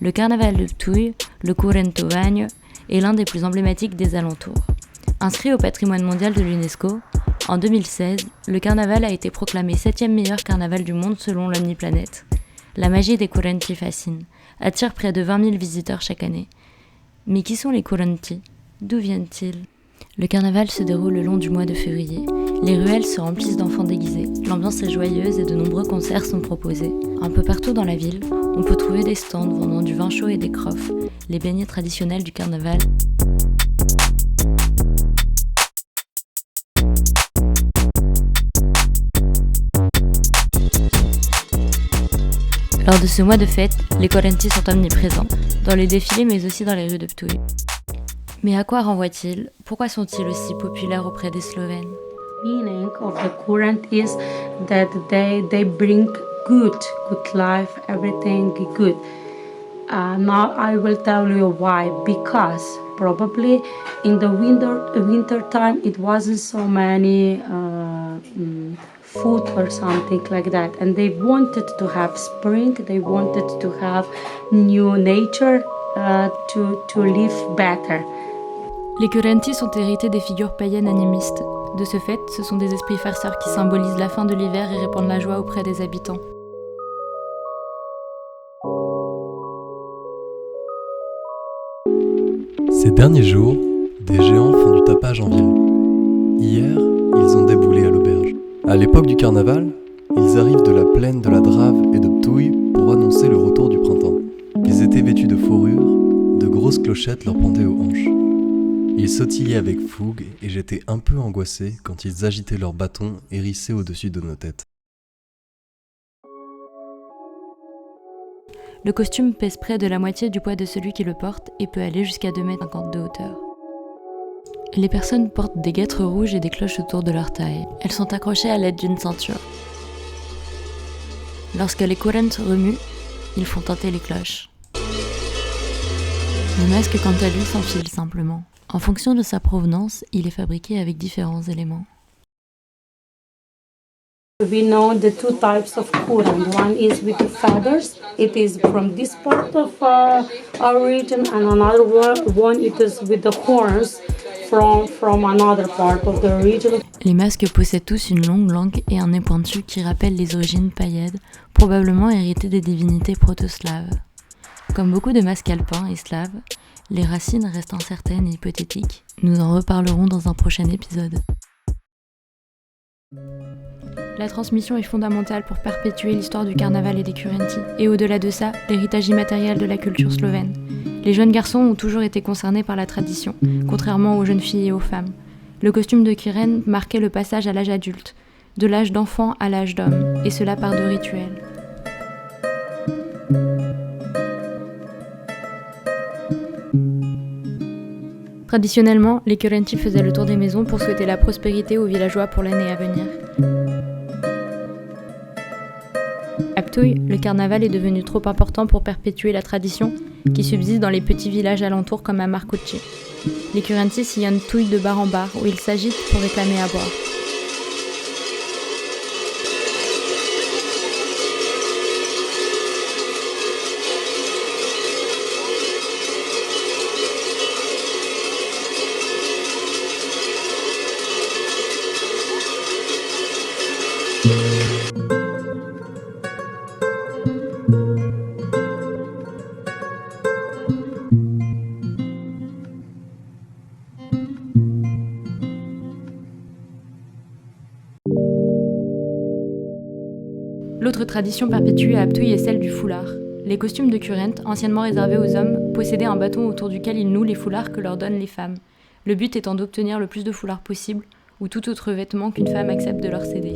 Le carnaval de Ptuj, le Currentovanje, est l'un des plus emblématiques des alentours. Inscrit au patrimoine mondial de l'UNESCO, en 2016, le carnaval a été proclamé 7e meilleur carnaval du monde selon l'Omniplanet. La magie des Currenti fascine, attire près de 20 000 visiteurs chaque année. Mais qui sont les Currenti ? D'où viennent-ils ? Le carnaval se déroule le long du mois de février. Les ruelles se remplissent d'enfants déguisés, l'ambiance est joyeuse et de nombreux concerts sont proposés. Un peu partout dans la ville, on peut trouver des stands vendant du vin chaud et des crofs, les beignets traditionnels du carnaval. Lors de ce mois de fête, les Currenti sont omniprésents, dans les défilés mais aussi dans les rues de Ptuj. Mais à quoi renvoient-ils ? Pourquoi sont-ils aussi populaires auprès des Slovènes ? Meaning of the current is that they bring good life, everything good. Now I will tell you why. Because probably in the winter time it wasn't so many food or something like that, and they wanted to have spring. They wanted to have new nature to live better. Les Currenti sont hérités des figures païennes animistes. De ce fait, ce sont des esprits farceurs qui symbolisent la fin de l'hiver et répandent la joie auprès des habitants. Ces derniers jours, des géants font du tapage en ville. Hier, ils ont déboulé à l'auberge. À l'époque du carnaval, ils arrivent de la plaine de la Drave et de Ptuj pour annoncer le retour du printemps. Ils étaient vêtus de fourrure, de grosses clochettes leur pendaient aux hanches. Ils sautillaient avec fougue et j'étais un peu angoissé quand ils agitaient leurs bâtons hérissés au-dessus de nos têtes. Le costume pèse près de la moitié du poids de celui qui le porte et peut aller jusqu'à 2,50 m de hauteur. Les personnes portent des guêtres rouges et des cloches autour de leur taille. Elles sont accrochées à l'aide d'une ceinture. Lorsque les Current remuent, ils font tinter les cloches. Le masque, quant à lui, s'enfile simplement. En fonction de sa provenance, il est fabriqué avec différents éléments. We know the two types of current. One is with the feathers. It is from this part of our region, and another one it is with the horns from another part of the region. Les masques possèdent tous une longue langue et un nez pointu qui rappellent les origines païennes, probablement héritées des divinités proto-slaves. Comme beaucoup de masques alpins et slaves, les racines restent incertaines et hypothétiques. Nous en reparlerons dans un prochain épisode. La transmission est fondamentale pour perpétuer l'histoire du carnaval et des Currenti, et au-delà de ça, l'héritage immatériel de la culture slovène. Les jeunes garçons ont toujours été concernés par la tradition, contrairement aux jeunes filles et aux femmes. Le costume de Kiren marquait le passage à l'âge adulte, de l'âge d'enfant à l'âge d'homme, et cela par 2 rituels. Traditionnellement, les Currenti faisaient le tour des maisons pour souhaiter la prospérité aux villageois pour l'année à venir. À Ptuj, le carnaval est devenu trop important pour perpétuer la tradition qui subsiste dans les petits villages alentours comme à Markucci. Les Currenti sillonnent Ptuj de bar en bar où ils s'agitent pour réclamer à boire. L'autre tradition perpétuée à Ptuj est celle du foulard. Les costumes de Current, anciennement réservés aux hommes, possédaient un bâton autour duquel ils nouent les foulards que leur donnent les femmes. Le but étant d'obtenir le plus de foulards possible, ou tout autre vêtement qu'une femme accepte de leur céder.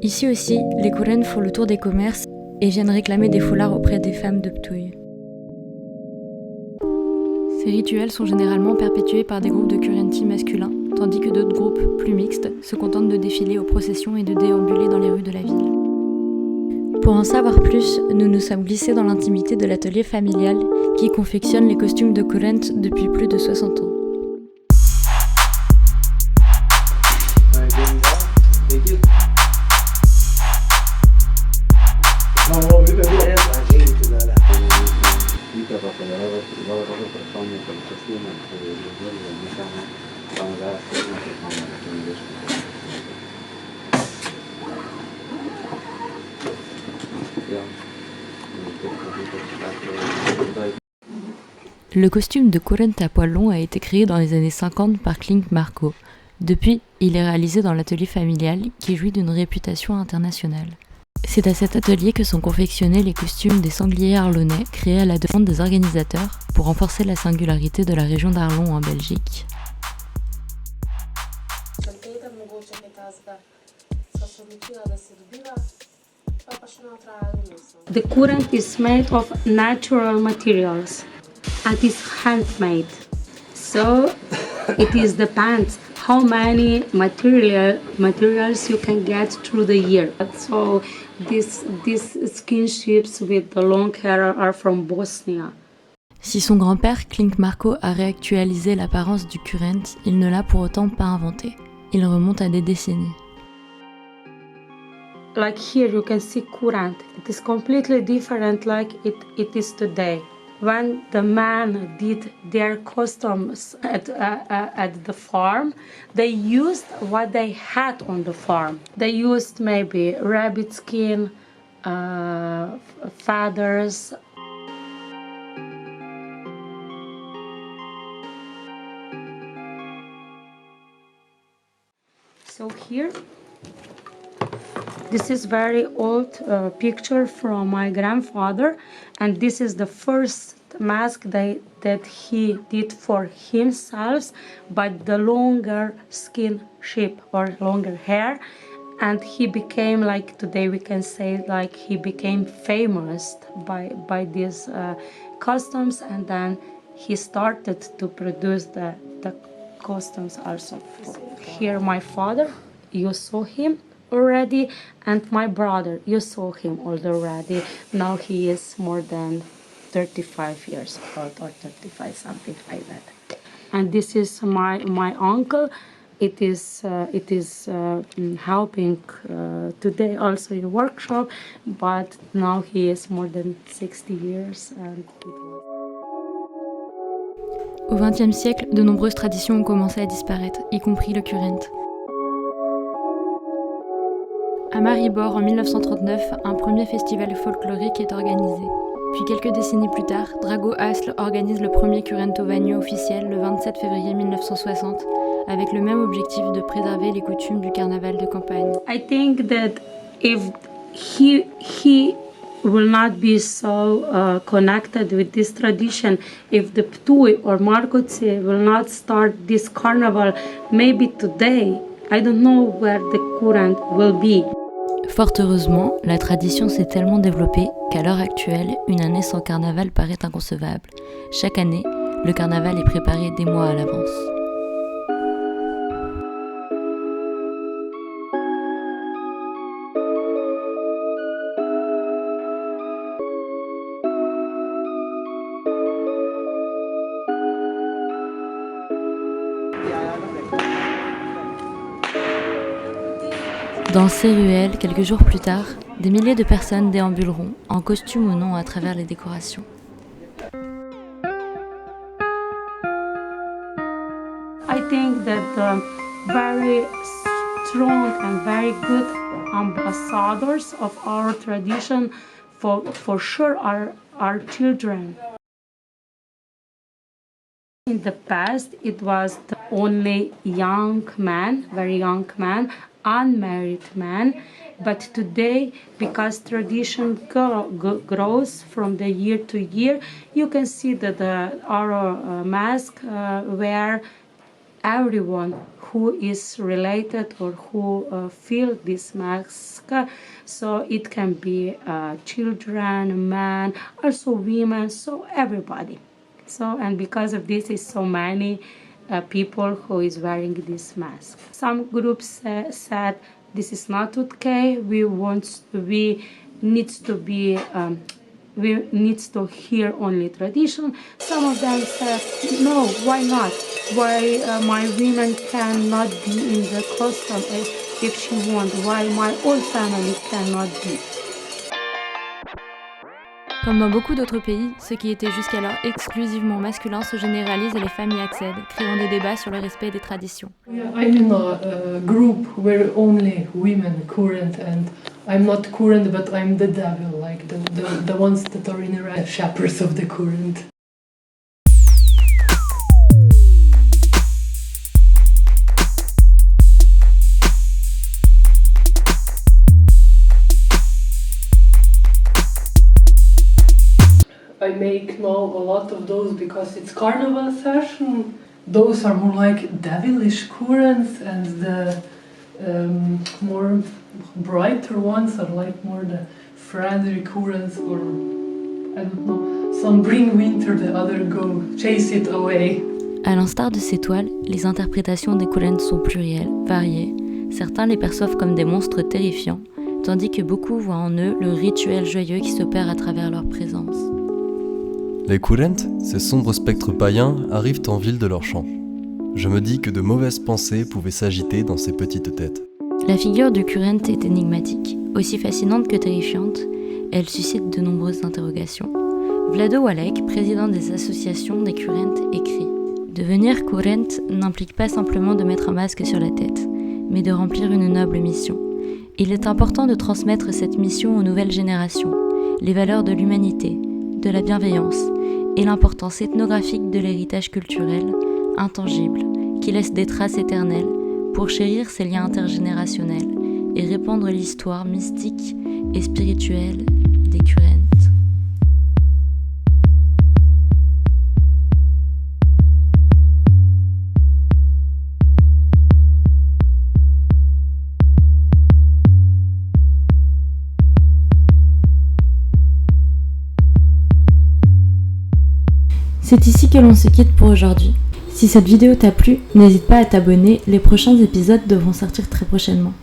Ici aussi, les Current font le tour des commerces et viennent réclamer des foulards auprès des femmes de Ptuj. Ces rituels sont généralement perpétués par des groupes de Currenti masculins, tandis que d'autres groupes, plus mixtes, se contentent de défiler aux processions et de déambuler dans les rues de la ville. Pour en savoir plus, nous nous sommes glissés dans l'intimité de l'atelier familial qui confectionne les costumes de Current depuis plus de 60 ans. Le costume de Kurrent à poils longs a été créé dans les années 50 par Klink Marco. Depuis, il est réalisé dans l'atelier familial qui jouit d'une réputation internationale. C'est à cet atelier que sont confectionnés les costumes des sangliers arlonnais créés à la demande des organisateurs pour renforcer la singularité de la région d'Arlon en Belgique. The Kurrent is made of natural materials and is handmade. So it is depends how many materials you can get through the year. So these skin ships with the long hair are from Bosnia. Si son grand-père, Klink Marco, a réactualisé l'apparence du Kurrent, il ne l'a pour autant pas inventé. Il remonte à des décennies. Like here you can see Kurrent. It is completely different like it is today. When the men did their costumes at the farm, they used what they had on the farm. They used maybe rabbit skin, feathers. So here, this is very old picture from my grandfather, and this is the first mask that he did for himself, but the longer skin shape or longer hair, and he became, like today we can say, like he became famous by these costumes, and then he started to produce the costumes also. Here my father, you saw him already, and my brother, you saw him already. Now he is more than 35 years old or 35, something like that. And this is my uncle. It is helping today also in workshop, but now he is more than 60 years. And Au XXe siècle, de nombreuses traditions ont commencé à disparaître, y compris le Kurrent. À Maribor, en 1939, un premier festival folklorique est organisé. Puis quelques décennies plus tard, Drago Asl organise le premier Kurrentovagno officiel le 27 février 1960, avec le même objectif de préserver les coutumes du carnaval de campagne. I think that if he will not be so connected with this tradition, if the Ptui or Marcoce will not start this carnival, maybe today, I don't know where the Kurrent will be. Fort heureusement, la tradition s'est tellement développée qu'à l'heure actuelle, une année sans carnaval paraît inconcevable. Chaque année, le carnaval est préparé des mois à l'avance. Dans ces ruelles, quelques jours plus tard, des milliers de personnes déambuleront, en costume ou non, à travers les décorations. I think that the very strong and very good ambassadors of our tradition for sure are our children. In the past, it was the only young man, very young man, unmarried man, but today, because tradition grows from the year to year, you can see that our mask wear everyone who is related or who feel this mask. So it can be children, men, also women, so everybody. So, and because of this is so many people who is wearing this mask. Some groups said this is not okay. We need to hear only tradition. Some of them said no, why not? Why my women cannot be in the costume if she wants? Why my whole family cannot be? Comme dans beaucoup d'autres pays, ce qui était jusqu'alors exclusivement masculin se généralise et les femmes y accèdent, créant des débats sur le respect des traditions. I'm in a group where only women Kurrent, and I'm not Kurrent, but I'm the devil, like the ones that are in the shepherds of the Kurrent. make now a lot of those because it's carnival session. Those are more like devilish currents, and the more brighter ones are like more the friendly currents, or I don't know, some bring winter, the other go chase it away. À l'instar de ces toiles, les interprétations des currents sont plurielles, variées. Certains les perçoivent comme des monstres terrifiants, tandis que beaucoup voient en eux le rituel joyeux qui s'opère à travers leur présence. Les currents, ces sombres spectres païens, arrivent en ville de leur chant. Je me dis que de mauvaises pensées pouvaient s'agiter dans ces petites têtes. La figure du current est énigmatique, aussi fascinante que terrifiante, et elle suscite de nombreuses interrogations. Vlado Walek, président des associations des currents, écrit « Devenir current n'implique pas simplement de mettre un masque sur la tête, mais de remplir une noble mission. Il est important de transmettre cette mission aux nouvelles générations, les valeurs de l'humanité, de la bienveillance et l'importance ethnographique de l'héritage culturel, intangible, qui laisse des traces éternelles pour chérir ces liens intergénérationnels et répandre l'histoire mystique et spirituelle des currents. » C'est ici que l'on se quitte pour aujourd'hui. Si cette vidéo t'a plu, n'hésite pas à t'abonner, les prochains épisodes devront sortir très prochainement.